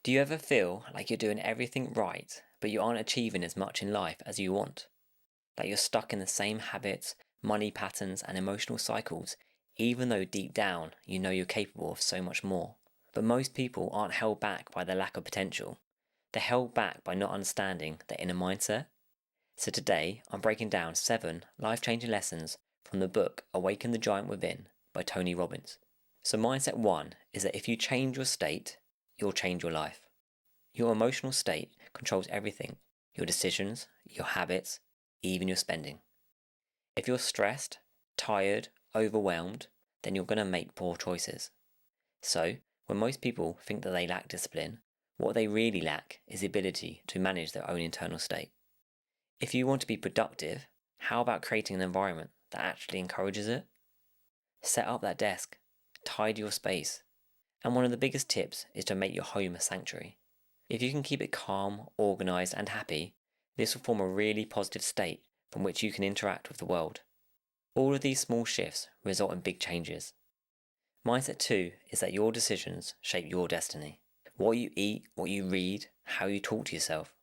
Do you ever feel like you're doing everything right, but you aren't achieving as much in life as you want? Like you're stuck in the same habits, money patterns, and emotional cycles, even though deep down you know you're capable of so much more? But most people aren't held back by their lack of potential. They're held back by not understanding their inner mindset. So today, I'm breaking down 7 life-changing lessons from the book Awaken the Giant Within by Tony Robbins. So mindset 1 is that if you change your state, you'll change your life. Your emotional state controls everything: your decisions, your habits, even your spending. If you're stressed, tired, overwhelmed, then you're going to make poor choices. So, when most people think that they lack discipline, what they really lack is the ability to manage their own internal state. If you want to be productive, how about creating an environment that actually encourages it? Set up that desk, tidy your space, and one of the biggest tips is to make your home a sanctuary. If you can keep it calm, organised and happy, this will form a really positive state from which you can interact with the world. All of these small shifts result in big changes. Mindset 2 is that your decisions shape your destiny. What you eat, what you read, how you talk to yourself.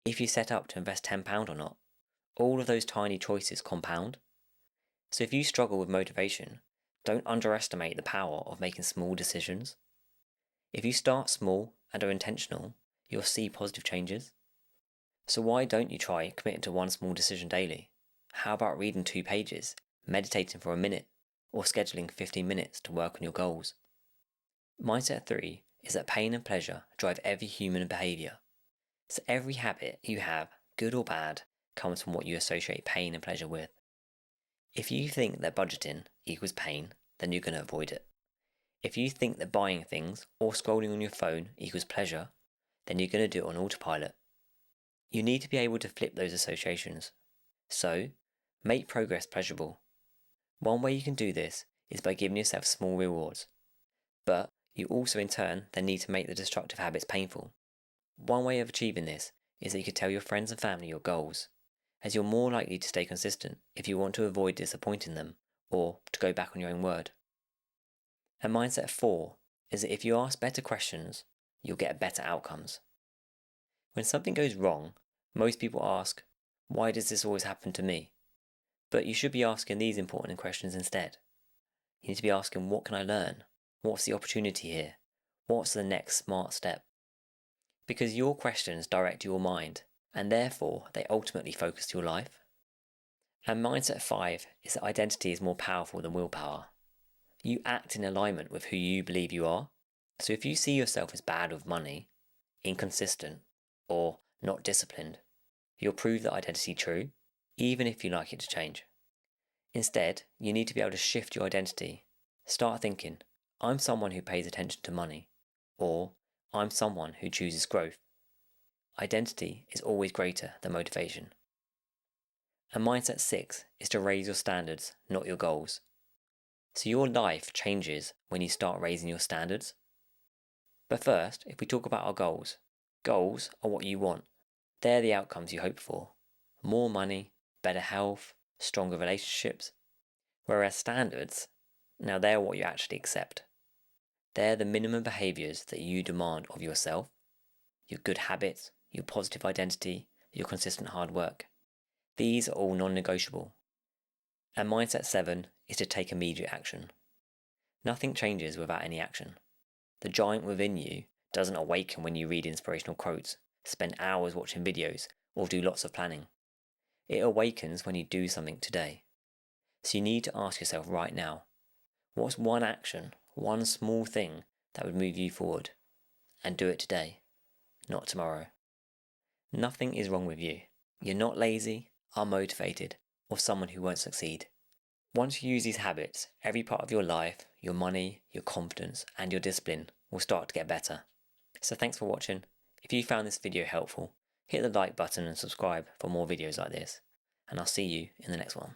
If you set up to invest £10 or not, all of those tiny choices compound. So if you struggle with motivation, don't underestimate the power of making small decisions. If you start small and are intentional, you'll see positive changes. So why don't you try committing to one small decision daily? How about reading 2 pages, meditating for a minute, or scheduling 15 minutes to work on your goals? Mindset 3 is that pain and pleasure drive every human behaviour. So every habit you have, good or bad, comes from what you associate pain and pleasure with. If you think that budgeting equals pain, then you're going to avoid it. If you think that buying things or scrolling on your phone equals pleasure, then you're going to do it on autopilot. You need to be able to flip those associations. So, make progress pleasurable. One way you can do this is by giving yourself small rewards. But you also in turn then need to make the destructive habits painful. One way of achieving this is that you could tell your friends and family your goals, as you're more likely to stay consistent if you want to avoid disappointing them or to go back on your own word. And mindset 4 is that if you ask better questions, you'll get better outcomes. When something goes wrong, most people ask, why does this always happen to me? But you should be asking these important questions instead. You need to be asking, what can I learn? What's the opportunity here? What's the next smart step? Because your questions direct your mind, and therefore they ultimately focus your life. And mindset 5 is that identity is more powerful than willpower. You act in alignment with who you believe you are. So if you see yourself as bad with money, inconsistent, or not disciplined, you'll prove that identity true, even if you like it to change. Instead, you need to be able to shift your identity. Start thinking, I'm someone who pays attention to money, or I'm someone who chooses growth. Identity is always greater than motivation. And mindset 6 is to raise your standards, not your goals. So your life changes when you start raising your standards. But first, if we talk about our goals, goals are what you want. They're the outcomes you hope for. More money, better health, stronger relationships. Whereas standards, now they're what you actually accept. They're the minimum behaviours that you demand of yourself, your good habits, your positive identity, your consistent hard work. These are all non-negotiable. And mindset 7 is to take immediate action. Nothing changes without any action. The giant within you doesn't awaken when you read inspirational quotes, spend hours watching videos, or do lots of planning. It awakens when you do something today. So you need to ask yourself right now, what's one action, one small thing that would move you forward? And do it today, not tomorrow. Nothing is wrong with you. You're not lazy, unmotivated, or someone who won't succeed. Once you use these habits, every part of your life, your money, your confidence, and your discipline will start to get better. So thanks for watching. If you found this video helpful, hit the like button and subscribe for more videos like this. And I'll see you in the next one.